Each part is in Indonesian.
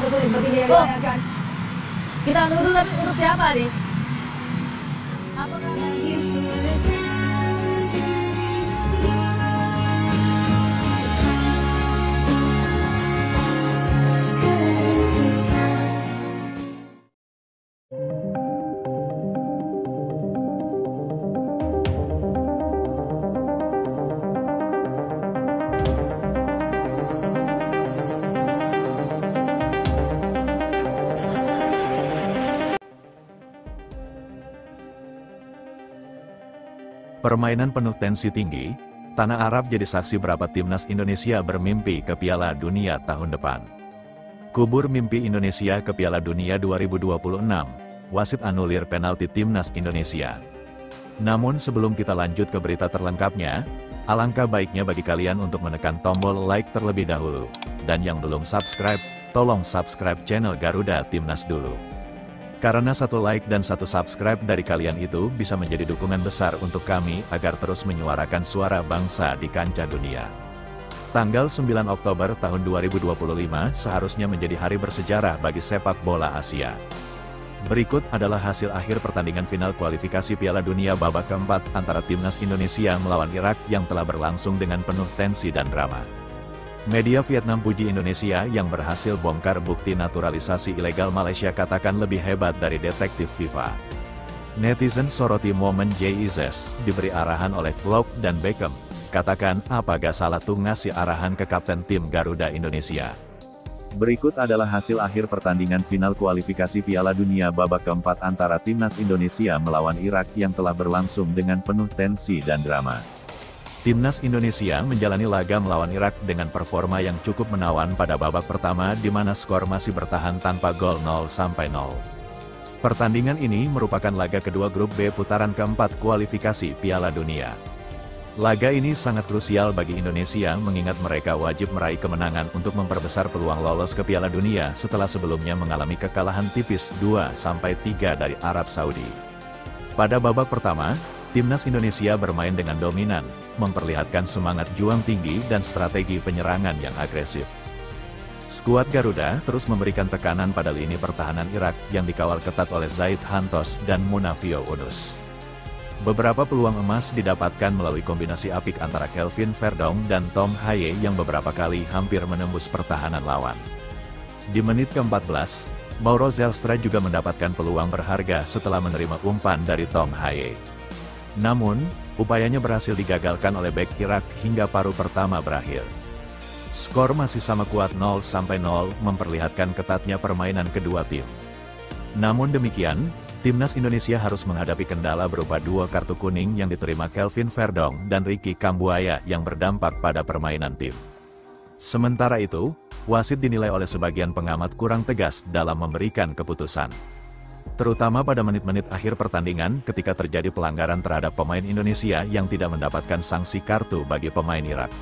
kartu kuning seperti ini yang dilayangkan. Kita nunggu tapi untuk siapa nih? Apakah permainan penuh tensi tinggi, tanah Arab jadi saksi berapa timnas Indonesia bermimpi ke Piala Dunia tahun depan. Kubur mimpi Indonesia ke Piala Dunia 2026, wasit anulir penalti timnas Indonesia. Namun sebelum kita lanjut ke berita terlengkapnya, alangkah baiknya bagi kalian untuk menekan tombol like terlebih dahulu. Dan yang belum subscribe, tolong subscribe channel Garuda Timnas dulu. Karena satu like dan satu subscribe dari kalian itu bisa menjadi dukungan besar untuk kami agar terus menyuarakan suara bangsa di kancah dunia. Tanggal 9 Oktober tahun 2025 seharusnya menjadi hari bersejarah bagi sepak bola Asia. Berikut adalah hasil akhir pertandingan final kualifikasi Piala Dunia babak keempat antara timnas Indonesia melawan Irak yang telah berlangsung dengan penuh tensi dan drama. Media Vietnam puji Indonesia yang berhasil bongkar bukti naturalisasi ilegal Malaysia katakan lebih hebat dari detektif FIFA. Netizen soroti momen JIZS diberi arahan oleh Klopp dan Beckham, katakan apa gak salah tuh ngasih arahan ke kapten tim Garuda Indonesia. Berikut adalah hasil akhir pertandingan final kualifikasi Piala Dunia babak keempat antara timnas Indonesia melawan Irak yang telah berlangsung dengan penuh tensi dan drama. Timnas Indonesia menjalani laga melawan Irak dengan performa yang cukup menawan pada babak pertama di mana skor masih bertahan tanpa gol 0-0. Pertandingan ini merupakan laga kedua grup B putaran keempat kualifikasi Piala Dunia. Laga ini sangat krusial bagi Indonesia mengingat mereka wajib meraih kemenangan untuk memperbesar peluang lolos ke Piala Dunia setelah sebelumnya mengalami kekalahan tipis 2-3 dari Arab Saudi. Pada babak pertama, timnas Indonesia bermain dengan dominan, memperlihatkan semangat juang tinggi dan strategi penyerangan yang agresif. Skuad Garuda terus memberikan tekanan pada lini pertahanan Irak yang dikawal ketat oleh Zaid Hantos dan Munafio Unus. Beberapa peluang emas didapatkan melalui kombinasi apik antara Kelvin Verdong dan Tom Haye yang beberapa kali hampir menembus pertahanan lawan. Di menit ke-14, Mauro Zelstra juga mendapatkan peluang berharga setelah menerima umpan dari Tom Haye. Namun, upayanya berhasil digagalkan oleh bek Irak hingga paruh pertama berakhir. Skor masih sama kuat 0-0 memperlihatkan ketatnya permainan kedua tim. Namun demikian, timnas Indonesia harus menghadapi kendala berupa 2 kartu kuning yang diterima Kelvin Verdong dan Ricky Kambuaya yang berdampak pada permainan tim. Sementara itu, wasit dinilai oleh sebagian pengamat kurang tegas dalam memberikan keputusan. Terutama pada menit-menit akhir pertandingan ketika terjadi pelanggaran terhadap pemain Indonesia yang tidak mendapatkan sanksi kartu bagi pemain Irak.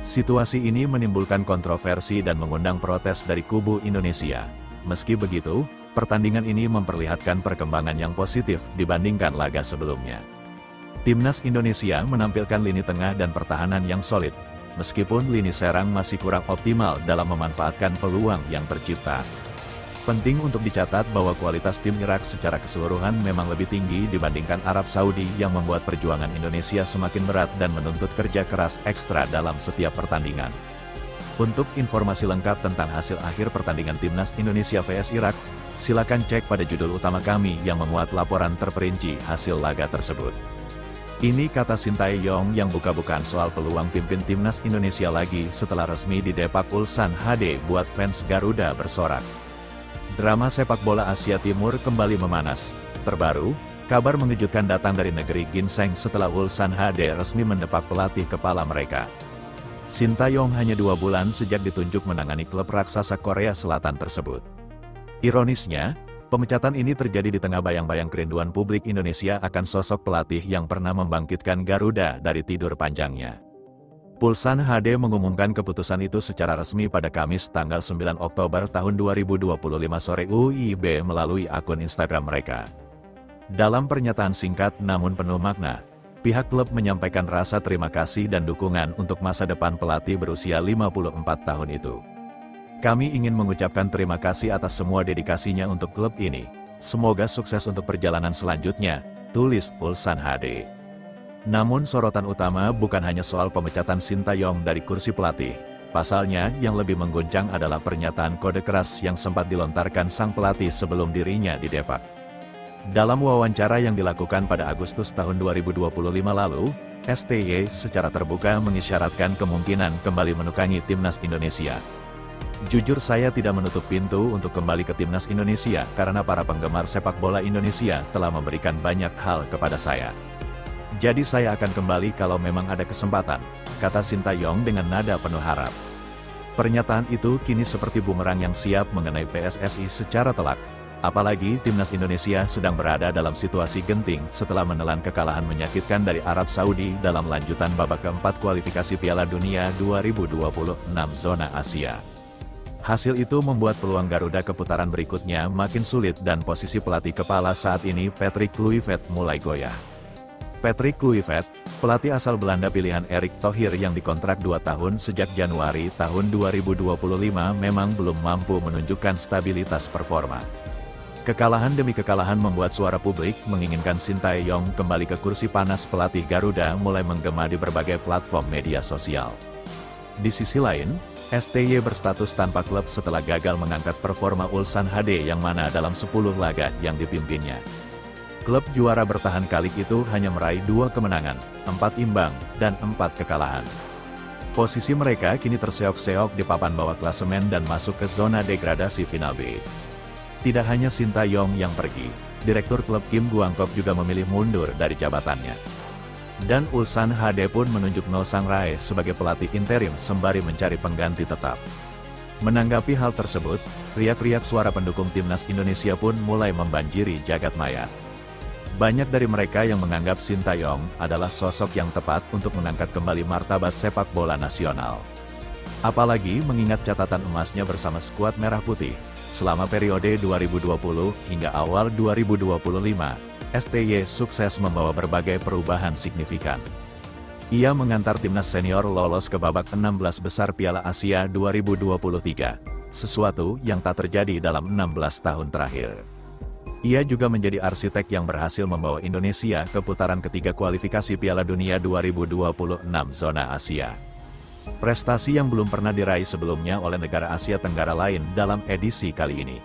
Situasi ini menimbulkan kontroversi dan mengundang protes dari kubu Indonesia. Meski begitu, pertandingan ini memperlihatkan perkembangan yang positif dibandingkan laga sebelumnya. Timnas Indonesia menampilkan lini tengah dan pertahanan yang solid, meskipun lini serang masih kurang optimal dalam memanfaatkan peluang yang tercipta. Penting untuk dicatat bahwa kualitas tim Irak secara keseluruhan memang lebih tinggi dibandingkan Arab Saudi yang membuat perjuangan Indonesia semakin berat dan menuntut kerja keras ekstra dalam setiap pertandingan. Untuk informasi lengkap tentang hasil akhir pertandingan Timnas Indonesia vs Irak, silakan cek pada judul utama kami yang memuat laporan terperinci hasil laga tersebut. Ini kata Sintayong yang buka-bukaan soal peluang pimpin Timnas Indonesia lagi setelah resmi didepak Ulsan HD buat fans Garuda bersorak. Drama sepak bola Asia Timur kembali memanas. Terbaru, kabar mengejutkan datang dari negeri ginseng setelah Ulsan HD resmi mendepak pelatih kepala mereka. Sintayong hanya 2 bulan sejak ditunjuk menangani klub raksasa Korea Selatan tersebut. Ironisnya, pemecatan ini terjadi di tengah bayang-bayang kerinduan publik Indonesia akan sosok pelatih yang pernah membangkitkan Garuda dari tidur panjangnya. Ulsan HD mengumumkan keputusan itu secara resmi pada Kamis tanggal 9 Oktober tahun 2025 sore WIB melalui akun Instagram mereka. Dalam pernyataan singkat namun penuh makna, pihak klub menyampaikan rasa terima kasih dan dukungan untuk masa depan pelatih berusia 54 tahun itu. Kami ingin mengucapkan terima kasih atas semua dedikasinya untuk klub ini. Semoga sukses untuk perjalanan selanjutnya, tulis Ulsan HD. Namun sorotan utama bukan hanya soal pemecatan Sintayong dari kursi pelatih. Pasalnya, yang lebih mengguncang adalah pernyataan kode keras yang sempat dilontarkan sang pelatih sebelum dirinya didepak. Dalam wawancara yang dilakukan pada Agustus tahun 2025 lalu, STY secara terbuka mengisyaratkan kemungkinan kembali menukangi timnas Indonesia. Jujur saya tidak menutup pintu untuk kembali ke timnas Indonesia karena para penggemar sepak bola Indonesia telah memberikan banyak hal kepada saya. Jadi saya akan kembali kalau memang ada kesempatan, kata Sintayong dengan nada penuh harap. Pernyataan itu kini seperti bumerang yang siap mengenai PSSI secara telak. Apalagi timnas Indonesia sedang berada dalam situasi genting setelah menelan kekalahan menyakitkan dari Arab Saudi dalam lanjutan babak keempat kualifikasi Piala Dunia 2026 zona Asia. Hasil itu membuat peluang Garuda ke putaran berikutnya makin sulit dan posisi pelatih kepala saat ini Patrick Kluivert mulai goyah. Patrick Kluivert, pelatih asal Belanda pilihan Erick Thohir yang dikontrak 2 tahun sejak Januari tahun 2025 memang belum mampu menunjukkan stabilitas performa. Kekalahan demi kekalahan membuat suara publik menginginkan Sintayong kembali ke kursi panas pelatih Garuda mulai menggema di berbagai platform media sosial. Di sisi lain, STY berstatus tanpa klub setelah gagal mengangkat performa Ulsan HD yang mana dalam 10 laga yang dipimpinnya. Klub juara bertahan kali itu hanya meraih 2 kemenangan, 4 imbang, dan 4 kekalahan. Posisi mereka kini terseok-seok di papan bawah klasemen dan masuk ke zona degradasi final B. Tidak hanya Sintayong yang pergi, Direktur klub Kim Guangkok juga memilih mundur dari jabatannya. Dan Ulsan HD pun menunjuk No Sang Rae sebagai pelatih interim sembari mencari pengganti tetap. Menanggapi hal tersebut, riak-riak suara pendukung timnas Indonesia pun mulai membanjiri jagat maya. Banyak dari mereka yang menganggap Sintayong adalah sosok yang tepat untuk mengangkat kembali martabat sepak bola nasional. Apalagi mengingat catatan emasnya bersama skuad Merah Putih, selama periode 2020 hingga awal 2025. STY sukses membawa berbagai perubahan signifikan. Ia mengantar timnas senior lolos ke babak 16 besar Piala Asia 2023, sesuatu yang tak terjadi dalam 16 tahun terakhir. Ia juga menjadi arsitek yang berhasil membawa Indonesia ke putaran ketiga kualifikasi Piala Dunia 2026 zona Asia. Prestasi yang belum pernah diraih sebelumnya oleh negara Asia Tenggara lain dalam edisi kali ini.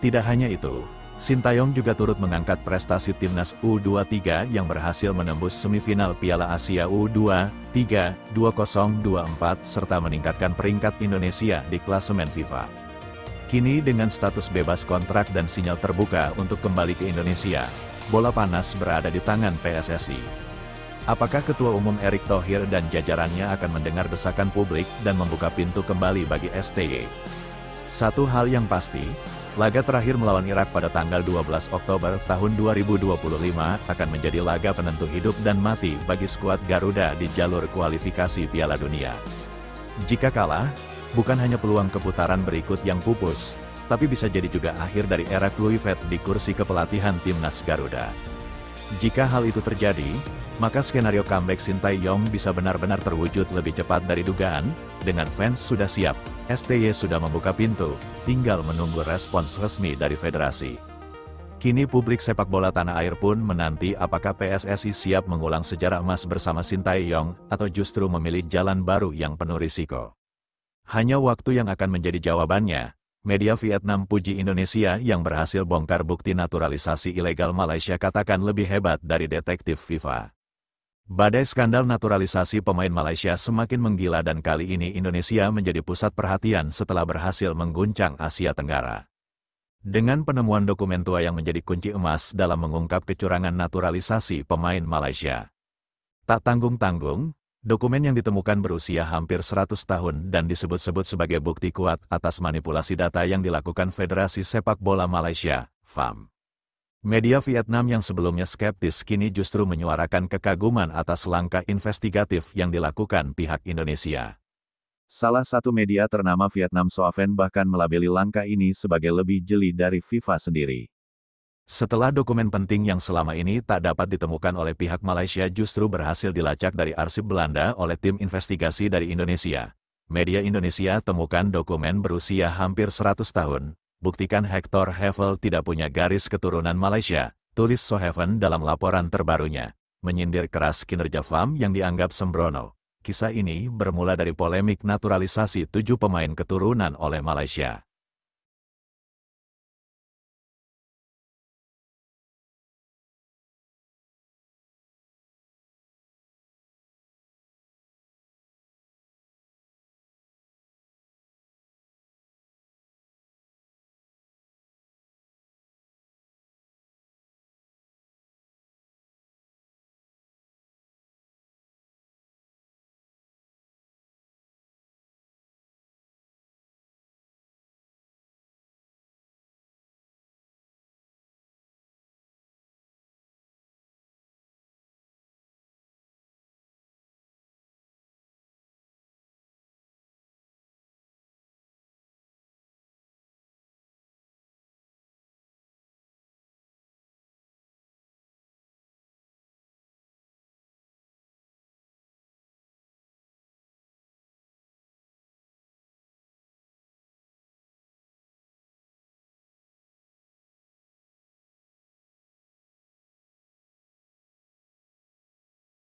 Tidak hanya itu, Sintayong juga turut mengangkat prestasi timnas U23 yang berhasil menembus semifinal Piala Asia U23 2024 serta meningkatkan peringkat Indonesia di klasemen FIFA. Kini dengan status bebas kontrak dan sinyal terbuka untuk kembali ke Indonesia, bola panas berada di tangan PSSI. Apakah Ketua Umum Erick Thohir dan jajarannya akan mendengar desakan publik dan membuka pintu kembali bagi STY? Satu hal yang pasti, laga terakhir melawan Irak pada tanggal 12 Oktober tahun 2025 akan menjadi laga penentu hidup dan mati bagi skuad Garuda di jalur kualifikasi Piala Dunia. Jika kalah, bukan hanya peluang keputaran berikut yang pupus, tapi bisa jadi juga akhir dari era Kluivert di kursi kepelatihan timnas Garuda. Jika hal itu terjadi, maka skenario comeback Sintayong bisa benar-benar terwujud lebih cepat dari dugaan. Dengan fans sudah siap, STY sudah membuka pintu, tinggal menunggu respons resmi dari federasi. Kini publik sepak bola tanah air pun menanti apakah PSSI siap mengulang sejarah emas bersama Sintayong, atau justru memilih jalan baru yang penuh risiko. Hanya waktu yang akan menjadi jawabannya. Media Vietnam puji Indonesia yang berhasil bongkar bukti naturalisasi ilegal Malaysia katakan lebih hebat dari detektif FIFA. Badai skandal naturalisasi pemain Malaysia semakin menggila dan kali ini Indonesia menjadi pusat perhatian setelah berhasil mengguncang Asia Tenggara. Dengan penemuan dokumen tua yang menjadi kunci emas dalam mengungkap kecurangan naturalisasi pemain Malaysia. Tak tanggung-tanggung, dokumen yang ditemukan berusia hampir 100 tahun dan disebut-sebut sebagai bukti kuat atas manipulasi data yang dilakukan Federasi Sepak Bola Malaysia, FAM. Media Vietnam yang sebelumnya skeptis kini justru menyuarakan kekaguman atas langkah investigatif yang dilakukan pihak Indonesia. Salah satu media ternama Vietnam Soaven bahkan melabeli langkah ini sebagai lebih jeli dari FIFA sendiri. Setelah dokumen penting yang selama ini tak dapat ditemukan oleh pihak Malaysia justru berhasil dilacak dari arsip Belanda oleh tim investigasi dari Indonesia, Media Indonesia temukan dokumen berusia hampir 100 tahun, buktikan Hector Havel tidak punya garis keturunan Malaysia, tulis Sohaven dalam laporan terbarunya, menyindir keras kinerja FAM yang dianggap sembrono. Kisah ini bermula dari polemik naturalisasi 7 pemain keturunan oleh Malaysia.